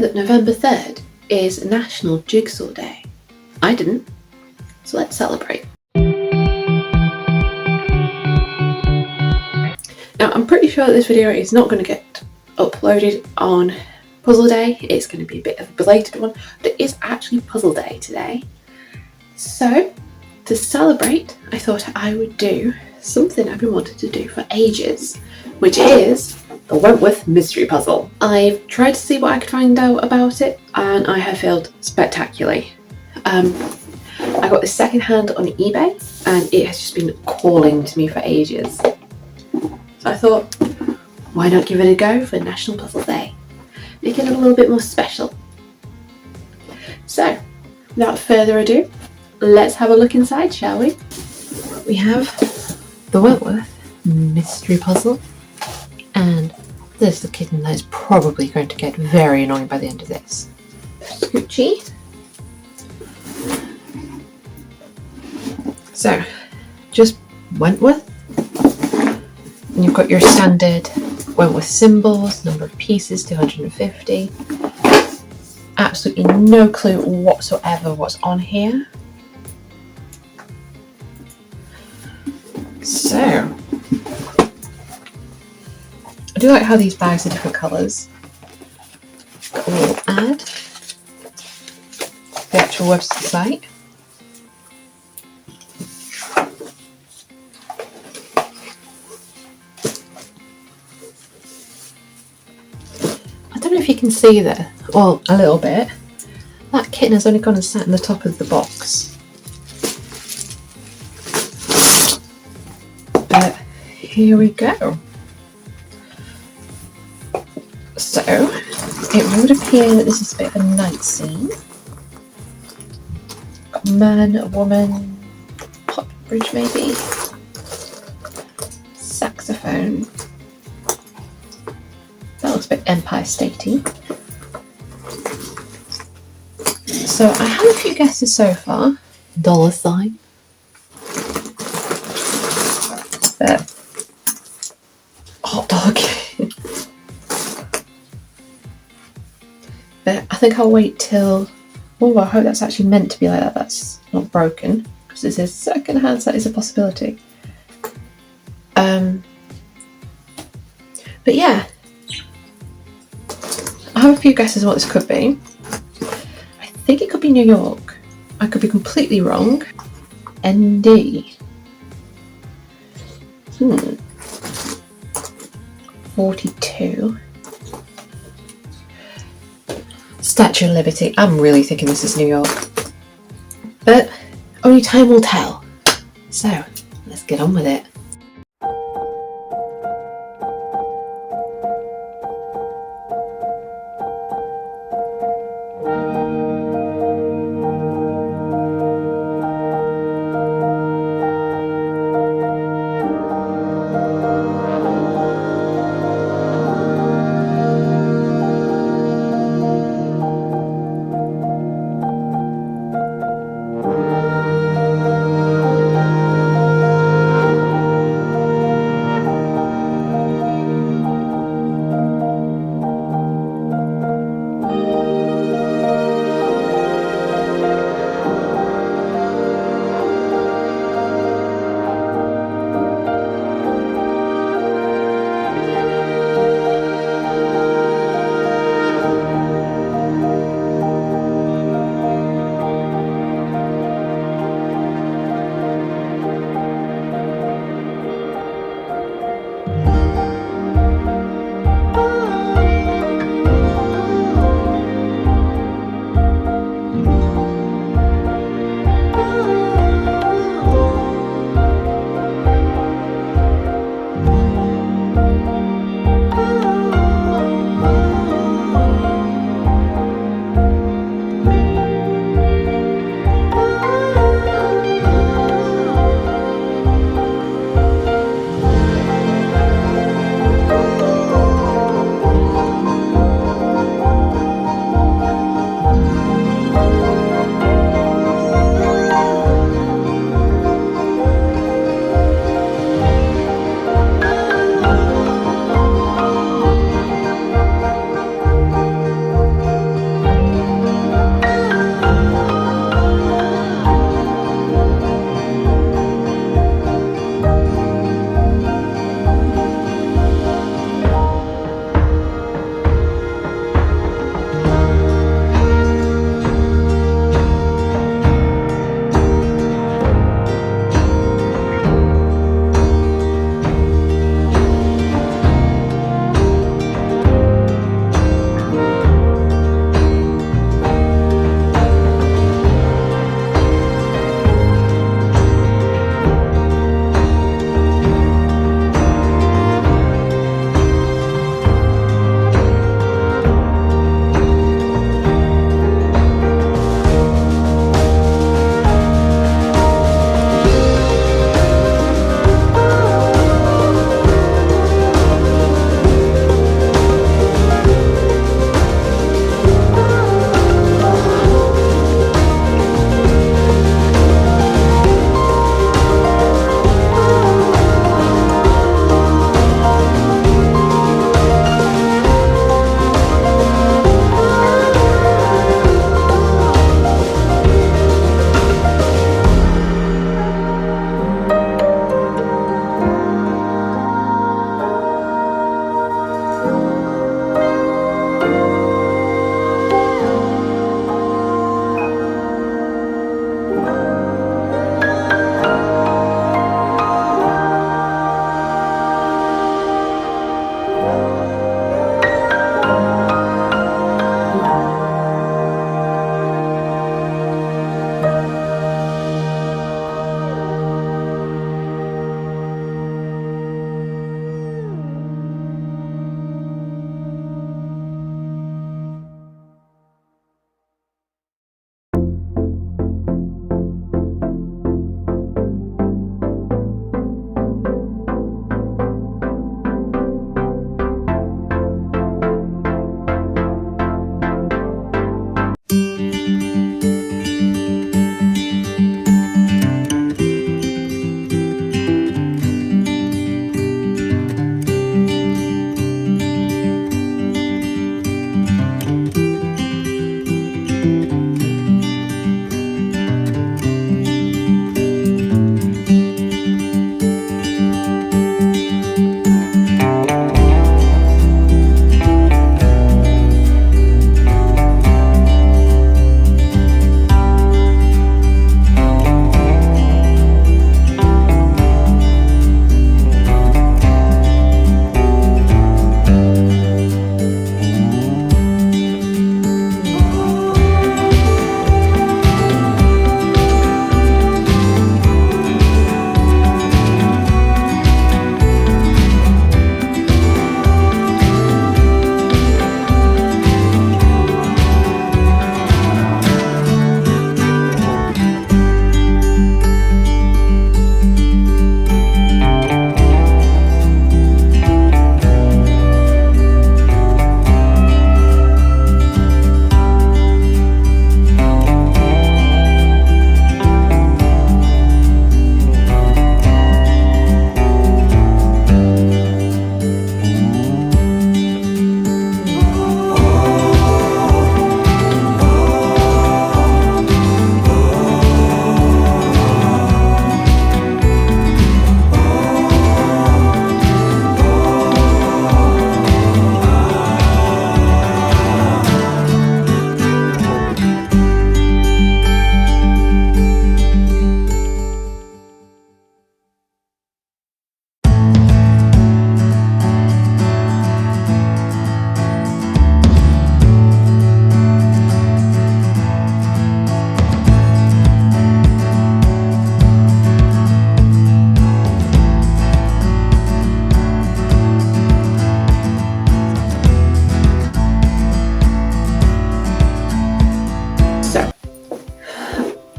that November 3rd is National Jigsaw Day? I didn't, so let's celebrate. Now, I'm pretty sure that this video is not going to get uploaded on Puzzle Day. It's going to be a bit of a belated one, but it is actually Puzzle Day today. So, to celebrate, I thought I would do something I've been wanting to do for ages, which is the Wentworth mystery puzzle. I've tried to see what I could find out about it, and I have failed spectacularly. I got this secondhand on eBay, and it has just been calling to me for ages. So I thought, why not give it a go for National Puzzle Day? Make it a little bit more special. So, without further ado, let's have a look inside, shall we? We have the Wentworth mystery puzzle, and there's the kitten that is probably going to get very annoying by the end of this. Scoochie. So, just Wentworth, and you've got your standard Wentworth symbols, number of pieces 250. Absolutely no clue whatsoever what's on here. So, I do like how these bags are different colours. Got a little ad, the actual website. I don't know if you can see there, well, a little bit. That kitten has only gone and sat in the top of the box. But here we go. So, it would appear that this is a bit of a night scene. Got a man, a woman, hot bridge maybe, saxophone. That looks a bit Empire Statey. So I have a few guesses so far. Dollar sign. But hot dog. But I think I'll wait till. Oh, I hope that's actually meant to be like that. That's not broken, because it says second hand. So that is a possibility. But yeah. I have a few guesses what this could be. I think it could be New York. I could be completely wrong. ND. 42. Statue of Liberty. I'm really thinking this is New York. But only time will tell. So, let's get on with it.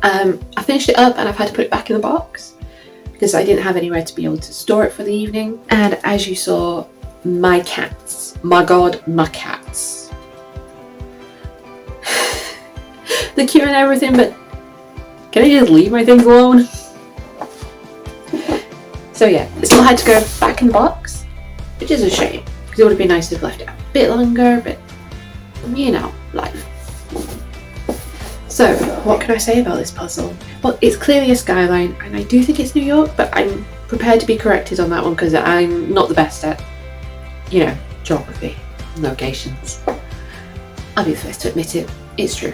I finished it up and I've had to put it back in the box because I didn't have anywhere to be able to store it for the evening. And as you saw, my cats, my god, my cats. They're cute and everything, but can I just leave my things alone? So yeah, it still had to go back in the box, which is a shame because it would have been nice to have left it a bit longer, but you know, life. So, what can I say about this puzzle? Well, it's clearly a skyline, and I do think it's New York, but I'm prepared to be corrected on that one because I'm not the best at, you know, geography and locations. I'll be the first to admit it, it's true.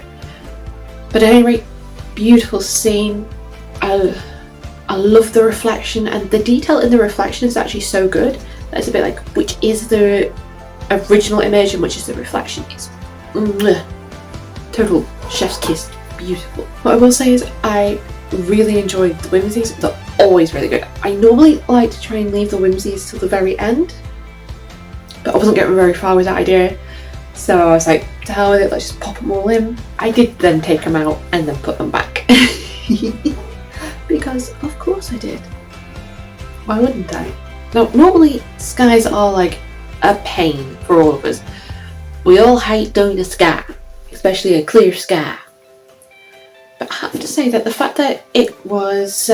But at any rate, beautiful scene. I love the reflection, and the detail in the reflection is actually so good that it's a bit like, which is the original image and which is the reflection. It's total chef's kiss, beautiful. What I will say is I really enjoyed the whimsies. They're always really good. I normally like to try and leave the whimsies till the very end, but I wasn't getting very far with that idea, so I was like, to hell with it, let's just pop them all in. I did then take them out and then put them back because of course I did. Why wouldn't I? Now normally skies are like a pain for all of us. We all hate doing a sky, especially a clear sky. But I have to say that the fact that it was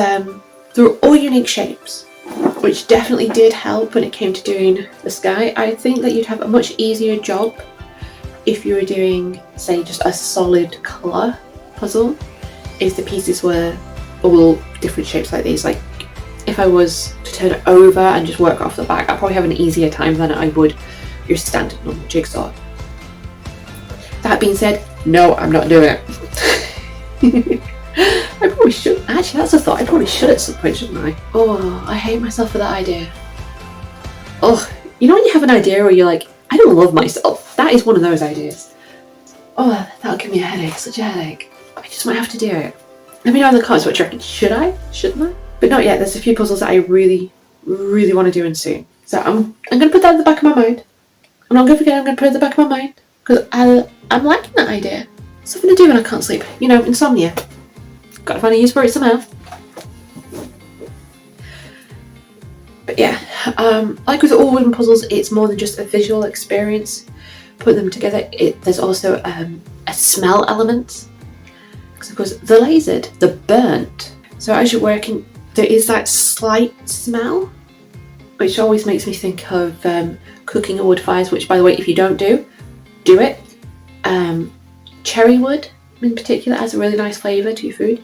through all unique shapes, which definitely did help when it came to doing the sky. I think that you'd have a much easier job if you were doing, say, just a solid colour puzzle, if the pieces were all different shapes like these. Like, if I was to turn it over and just work off the back, I'd probably have an easier time than I would your standard normal jigsaw. That being said, no, I'm not doing it. I probably should. Actually, that's a thought. I probably should at some point, shouldn't I? Oh, I hate myself for that idea. Oh, you know when you have an idea where you're like, I don't love myself? That is one of those ideas. Oh, that'll give me a headache, such a headache. I just might have to do it. Let me know in the comments what you reckon. Should I? Shouldn't I? But not yet. There's a few puzzles that I really, really want to do in soon. So I'm going to put that in the back of my mind. I'm not going to forget, I'm going to put it in the back of my mind. Because I'm liking that idea. Something to do when I can't sleep. You know, insomnia. Gotta find a use for it somehow. But yeah, like with all wooden puzzles, it's more than just a visual experience. Put them together, there's also a smell element. Because of course, the lasered, the burnt. So as you're working, there is that slight smell, which always makes me think of cooking on wood fires, which by the way, if you don't do it. Cherry wood in particular has a really nice flavour to your food.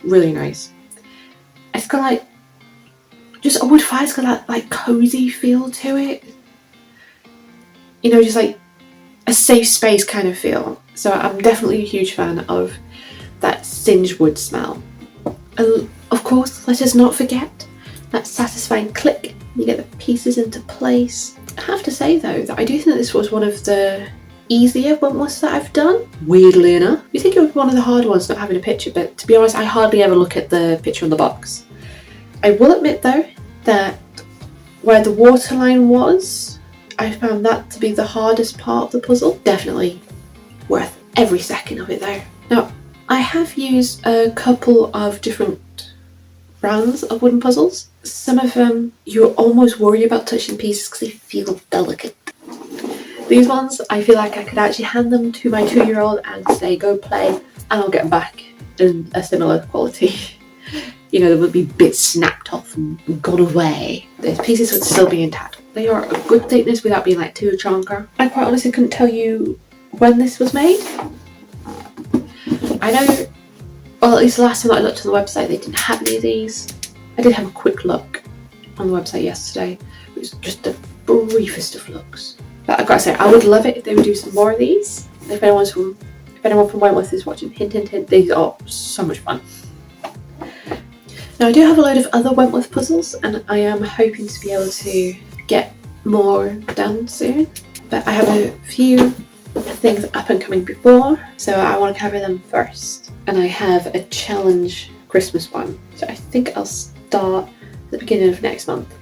Really nice. It's got like, just a wood fire's got that like cosy feel to it. You know, just like a safe space kind of feel. So I'm definitely a huge fan of that singed wood smell. Of course, let us not forget that satisfying click. You get the pieces into place. I have to say though that I do think this was one of the easier wentworths that I've done, weirdly enough. You think it was one of the hard ones not having a picture, but to be honest, I hardly ever look at the picture on the box. I will admit though that where the waterline was, I found that to be the hardest part of the puzzle. Definitely worth every second of it though. Now, I have used a couple of different brands of wooden puzzles. Some of them you almost worry about touching pieces because they feel delicate. These ones, I feel like I could actually hand them to my 2-year-old and say, go play, and I'll get them back in a similar quality. You know, there would be bits snapped off and gone away. The pieces would still be intact. They are a good thickness without being like too chunky. I quite honestly couldn't tell you when this was made. I know, well, at least the last time I looked on the website, they didn't have any of these. I did have a quick look on the website yesterday. It was just the briefest of looks. But I've got to say, I would love it if they would do some more of these. If anyone from Wentworth is watching, hint, hint, hint, these are so much fun. Now I do have a load of other Wentworth puzzles and I am hoping to be able to get more done soon. But I have a few things up and coming before, so I want to cover them first. And I have a challenge Christmas one, so I think I'll start at the beginning of next month.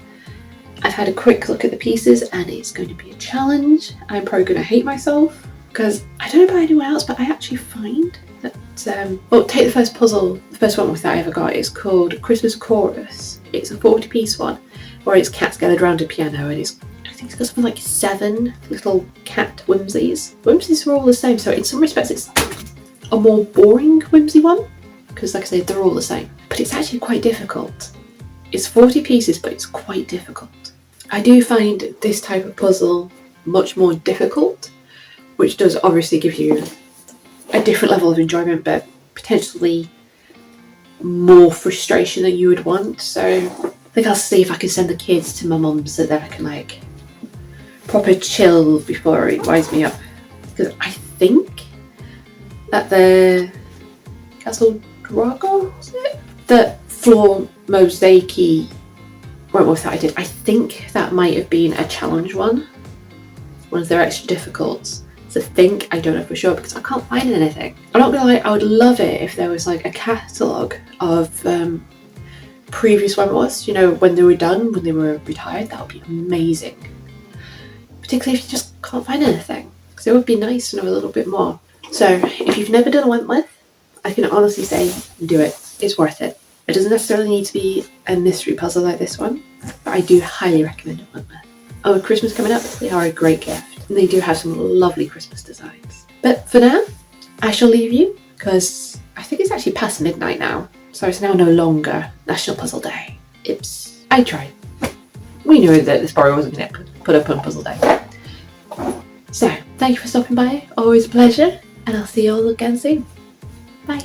I've had a quick look at the pieces and it's going to be a challenge. I'm probably going to hate myself because I don't know about anyone else, but I actually find Take the first puzzle. The first one that I ever got is called Christmas Chorus. It's a 40-piece one where it's cats gathered around a piano, and I think it's got something like 7 little cat whimsies. Whimsies are all the same, so in some respects it's a more boring whimsy one, because like I said, they're all the same. But it's actually quite difficult. It's 40 pieces, but it's quite difficult. I do find this type of puzzle much more difficult, which does obviously give you a different level of enjoyment, but potentially more frustration than you would want. So I think I'll see if I can send the kids to my mum's so that I can like proper chill before it winds me up. Because I think that the Castle Drago, was it? The floor mosaic-y Wentworth that I did, I think that might have been a challenge one of their extra difficults. So I don't know for sure because I can't find anything. I'm not gonna lie, I would love it if there was like a catalogue of previous Wentworths, you know, when they were done, when they were retired. That would be amazing. Particularly if you just can't find anything, because it would be nice to know a little bit more. So if you've never done a Wentworth, I can honestly say do it. It's worth it. It doesn't necessarily need to be a mystery puzzle like this one, but I do highly recommend a Wentworth. Oh, with Christmas coming up, they are a great gift. And they do have some lovely Christmas designs. But for now, I shall leave you because I think it's actually past midnight now. So it's now no longer National Puzzle Day. I tried. We knew that this story wasn't going to get put up on Puzzle Day. So, thank you for stopping by. Always a pleasure. And I'll see you all again soon. Bye.